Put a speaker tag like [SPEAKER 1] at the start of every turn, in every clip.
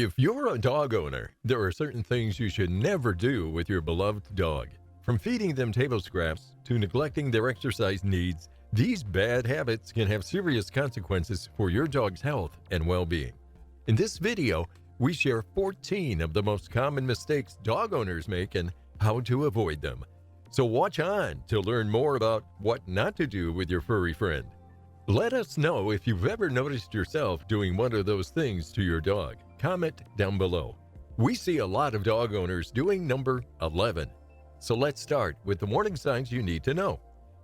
[SPEAKER 1] If you're a dog owner, there are certain things you should never do with your beloved dog. From feeding them table scraps to neglecting their exercise needs, these bad habits can have serious consequences for your dog's health and well-being. In this video, we share 14 of the most common mistakes dog owners make and how to avoid them. So watch on to learn more about what not to do with your furry friend. Let us know if you've ever noticed yourself doing one of those things to your dog. Comment down below. We see a lot of dog owners doing number 11. So let's start with the warning signs you need to know.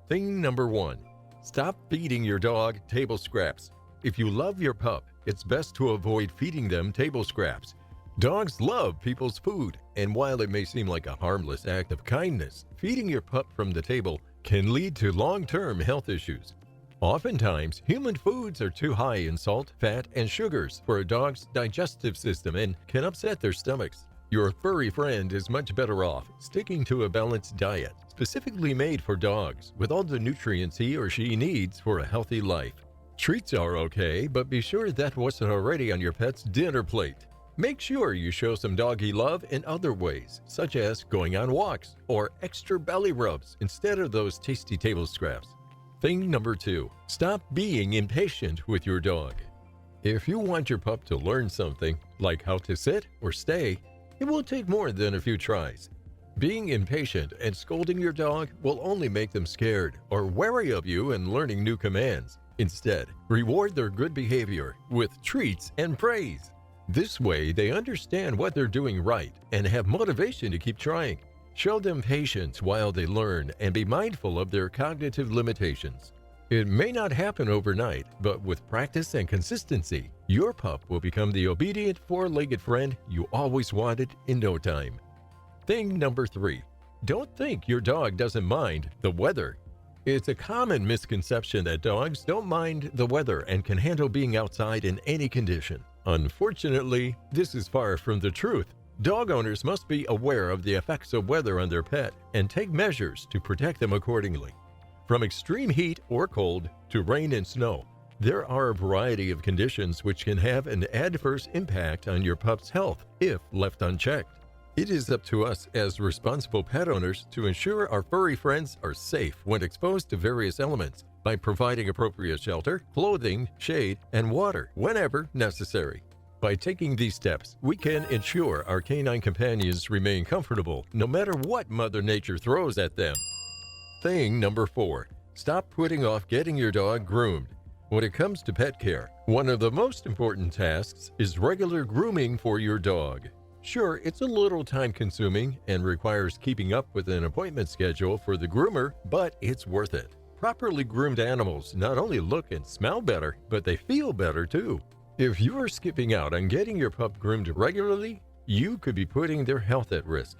[SPEAKER 1] Thing number 1. Stop feeding your dog table scraps. If you love your pup, it's best to avoid feeding them table scraps. Dogs love people's food, and while it may seem like a harmless act of kindness, feeding your pup from the table can lead to long-term health issues. Oftentimes, human foods are too high in salt, fat, and sugars for a dog's digestive system and can upset their stomachs. Your furry friend is much better off sticking to a balanced diet, specifically made for dogs, with all the nutrients he or she needs for a healthy life. Treats are okay, but be sure that wasn't already on your pet's dinner plate. Make sure you show some doggy love in other ways, such as going on walks or extra belly rubs instead of those tasty table scraps. Thing number 2. Stop being impatient with your dog. If you want your pup to learn something, like how to sit or stay, it will take more than a few tries. Being impatient and scolding your dog will only make them scared or wary of you and learning new commands. Instead, reward their good behavior with treats and praise. This way, they understand what they're doing right and have motivation to keep trying. Show them patience while they learn and be mindful of their cognitive limitations. It may not happen overnight, but with practice and consistency, your pup will become the obedient four-legged friend you always wanted in no time. Thing number 3. Don't think your dog doesn't mind the weather. It's a common misconception that dogs don't mind the weather and can handle being outside in any condition. Unfortunately, this is far from the truth. Dog owners must be aware of the effects of weather on their pet and take measures to protect them accordingly. From extreme heat or cold to rain and snow, there are a variety of conditions which can have an adverse impact on your pup's health if left unchecked. It is up to us as responsible pet owners to ensure our furry friends are safe when exposed to various elements by providing appropriate shelter, clothing, shade, and water whenever necessary. By taking these steps, we can ensure our canine companions remain comfortable no matter what Mother Nature throws at them. Thing number 4. Stop putting off getting your dog groomed. When it comes to pet care, one of the most important tasks is regular grooming for your dog. Sure, it's a little time-consuming and requires keeping up with an appointment schedule for the groomer, but it's worth it. Properly groomed animals not only look and smell better, but they feel better too. If you are skipping out on getting your pup groomed regularly, you could be putting their health at risk.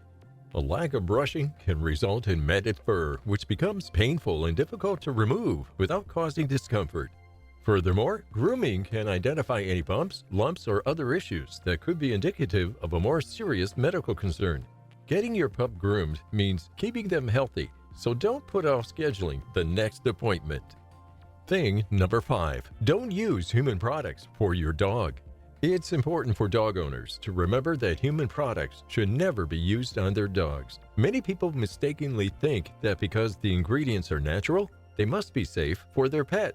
[SPEAKER 1] A lack of brushing can result in matted fur, which becomes painful and difficult to remove without causing discomfort. Furthermore, grooming can identify any bumps, lumps, or other issues that could be indicative of a more serious medical concern. Getting your pup groomed means keeping them healthy, so don't put off scheduling the next appointment. Thing number 5. Don't use human products for your dog. It's important for dog owners to remember that human products should never be used on their dogs. Many people mistakenly think that because the ingredients are natural, they must be safe for their pet.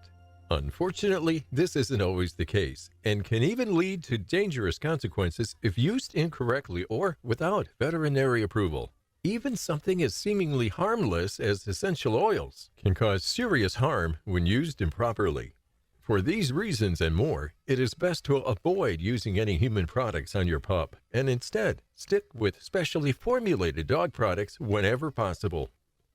[SPEAKER 1] Unfortunately, this isn't always the case and can even lead to dangerous consequences if used incorrectly or without veterinary approval. Even something as seemingly harmless as essential oils can cause serious harm when used improperly. For these reasons and more, it is best to avoid using any human products on your pup and instead stick with specially formulated dog products whenever possible.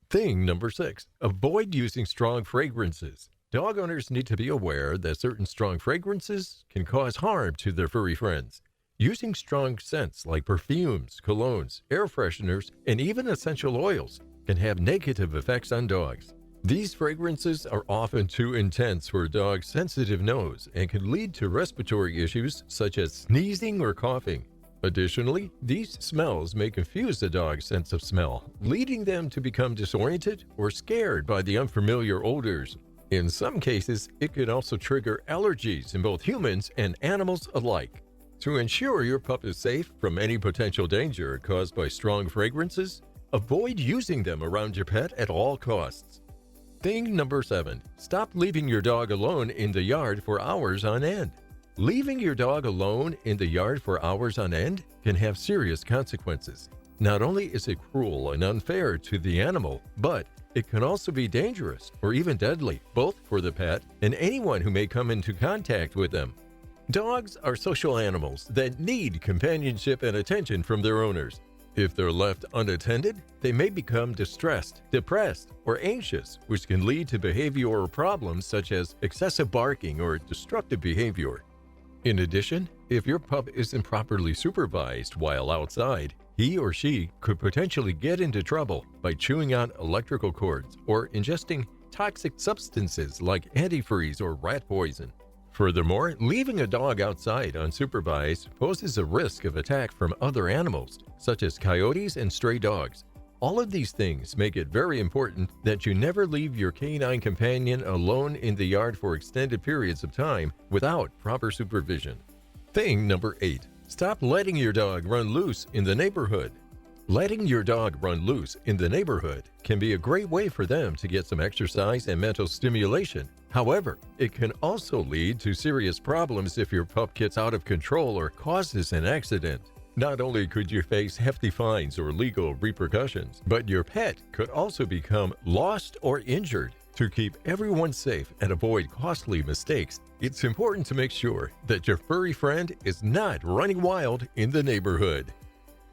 [SPEAKER 1] Thing number 6. Avoid using strong fragrances. Dog owners need to be aware that certain strong fragrances can cause harm to their furry friends. Using strong scents like perfumes, colognes, air fresheners, and even essential oils can have negative effects on dogs. These fragrances are often too intense for a dog's sensitive nose and can lead to respiratory issues such as sneezing or coughing. Additionally, these smells may confuse the dog's sense of smell, leading them to become disoriented or scared by the unfamiliar odors. In some cases, it could also trigger allergies in both humans and animals alike. To ensure your pup is safe from any potential danger caused by strong fragrances, avoid using them around your pet at all costs. Thing number 7. Stop leaving your dog alone in the yard for hours on end. Leaving your dog alone in the yard for hours on end can have serious consequences. Not only is it cruel and unfair to the animal, but it can also be dangerous or even deadly, both for the pet and anyone who may come into contact with them. Dogs are social animals that need companionship and attention from their owners. If they're left unattended, they may become distressed, depressed, or anxious, which can lead to behavioral problems such as excessive barking or destructive behavior. In addition, if your pup isn't properly supervised while outside, he or she could potentially get into trouble by chewing on electrical cords or ingesting toxic substances like antifreeze or rat poison. Furthermore, leaving a dog outside unsupervised poses a risk of attack from other animals, such as coyotes and stray dogs. All of these things make it very important that you never leave your canine companion alone in the yard for extended periods of time without proper supervision. Thing number 8. Stop letting your dog run loose in the neighborhood. Letting your dog run loose in the neighborhood can be a great way for them to get some exercise and mental stimulation. However, it can also lead to serious problems if your pup gets out of control or causes an accident. Not only could you face hefty fines or legal repercussions, but your pet could also become lost or injured. To keep everyone safe and avoid costly mistakes, it's important to make sure that your furry friend is not running wild in the neighborhood.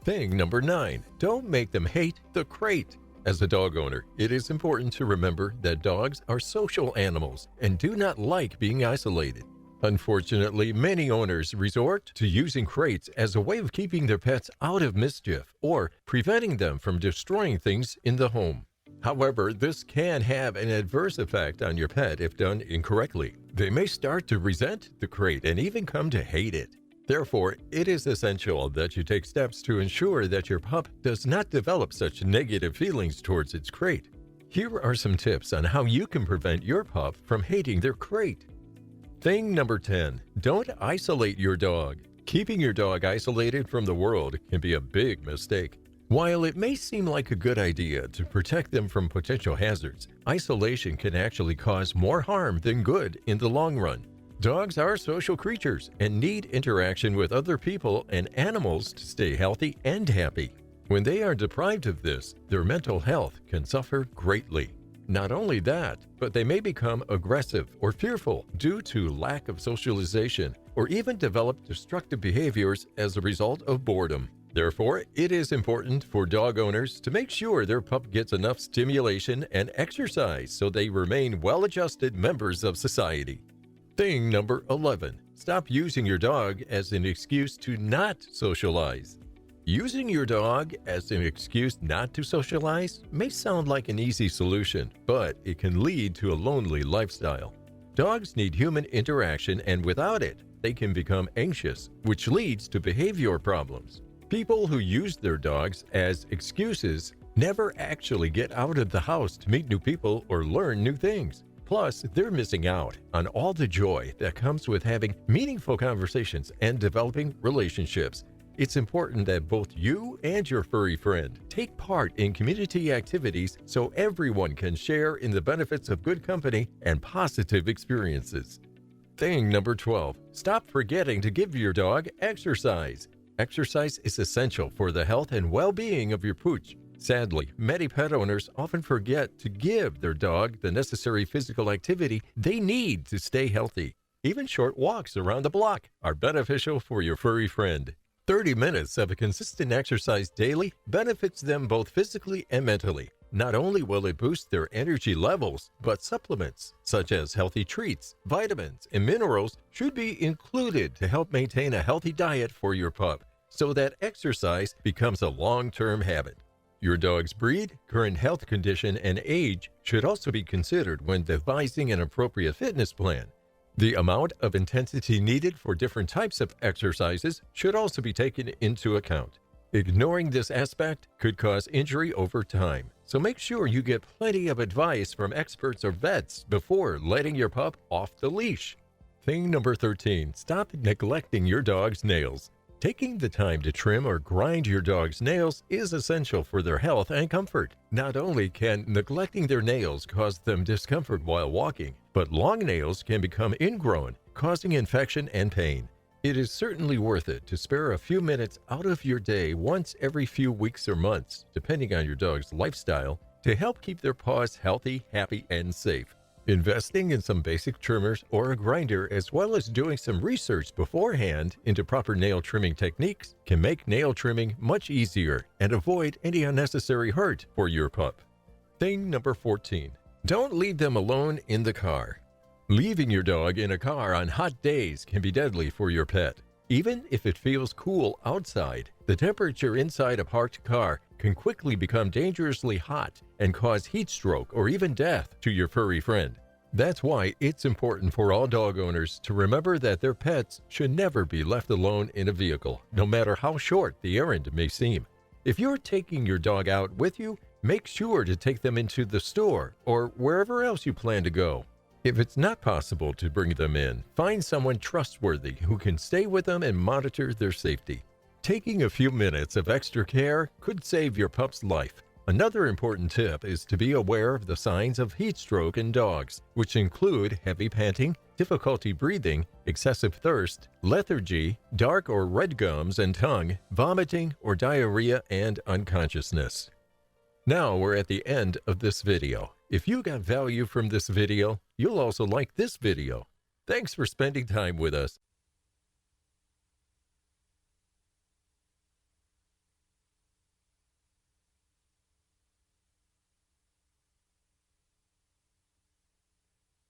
[SPEAKER 1] Thing number 9. Don't make them hate the crate. As a dog owner, it is important to remember that dogs are social animals and do not like being isolated. Unfortunately, many owners resort to using crates as a way of keeping their pets out of mischief or preventing them from destroying things in the home. However, this can have an adverse effect on your pet if done incorrectly. They may start to resent the crate and even come to hate it. Therefore, it is essential that you take steps to ensure that your pup does not develop such negative feelings towards its crate. Here are some tips on how you can prevent your pup from hating their crate. Thing number 10. Don't isolate your dog. Keeping your dog isolated from the world can be a big mistake. While it may seem like a good idea to protect them from potential hazards, isolation can actually cause more harm than good in the long run. Dogs are social creatures and need interaction with other people and animals to stay healthy and happy. When they are deprived of this, their mental health can suffer greatly. Not only that, but they may become aggressive or fearful due to lack of socialization or even develop destructive behaviors as a result of boredom. Therefore, it is important for dog owners to make sure their pup gets enough stimulation and exercise so they remain well-adjusted members of society. Thing number 11. Stop using your dog as an excuse to not socialize. Using your dog as an excuse not to socialize may sound like an easy solution, but it can lead to a lonely lifestyle. Dogs need human interaction, and without it, they can become anxious, which leads to behavioral problems. People who use their dogs as excuses never actually get out of the house to meet new people or learn new things. Plus, they're missing out on all the joy that comes with having meaningful conversations and developing relationships. It's important that both you and your furry friend take part in community activities so everyone can share in the benefits of good company and positive experiences. Thing number 12. Stop forgetting to give your dog exercise. Exercise is essential for the health and well-being of your pooch. Sadly, many pet owners often forget to give their dog the necessary physical activity they need to stay healthy. Even short walks around the block are beneficial for your furry friend. 30 minutes of a consistent exercise daily benefits them both physically and mentally. Not only will it boost their energy levels, but supplements such as healthy treats, vitamins, and minerals should be included to help maintain a healthy diet for your pup so that exercise becomes a long-term habit. Your dog's breed, current health condition, and age should also be considered when devising an appropriate fitness plan. The amount of intensity needed for different types of exercises should also be taken into account. Ignoring this aspect could cause injury over time, so make sure you get plenty of advice from experts or vets before letting your pup off the leash. Thing number 13, stop neglecting your dog's nails. Taking the time to trim or grind your dog's nails is essential for their health and comfort. Not only can neglecting their nails cause them discomfort while walking, but long nails can become ingrown, causing infection and pain. It is certainly worth it to spare a few minutes out of your day once every few weeks or months, depending on your dog's lifestyle, to help keep their paws healthy, happy, and safe. Investing in some basic trimmers or a grinder, as well as doing some research beforehand into proper nail trimming techniques, can make nail trimming much easier and avoid any unnecessary hurt for your pup. Thing number 14, don't leave them alone in the car. Leaving your dog in a car on hot days can be deadly for your pet. Even if it feels cool outside, the temperature inside a parked car can quickly become dangerously hot and cause heat stroke or even death to your furry friend. That's why it's important for all dog owners to remember that their pets should never be left alone in a vehicle, no matter how short the errand may seem. If you're taking your dog out with you, make sure to take them into the store or wherever else you plan to go. If it's not possible to bring them in, find someone trustworthy who can stay with them and monitor their safety. Taking a few minutes of extra care could save your pup's life. Another important tip is to be aware of the signs of heat stroke in dogs, which include heavy panting, difficulty breathing, excessive thirst, lethargy, dark or red gums and tongue, vomiting or diarrhea, and unconsciousness. Now we're at the end of this video. If you got value from this video, you'll also like this video. Thanks for spending time with us.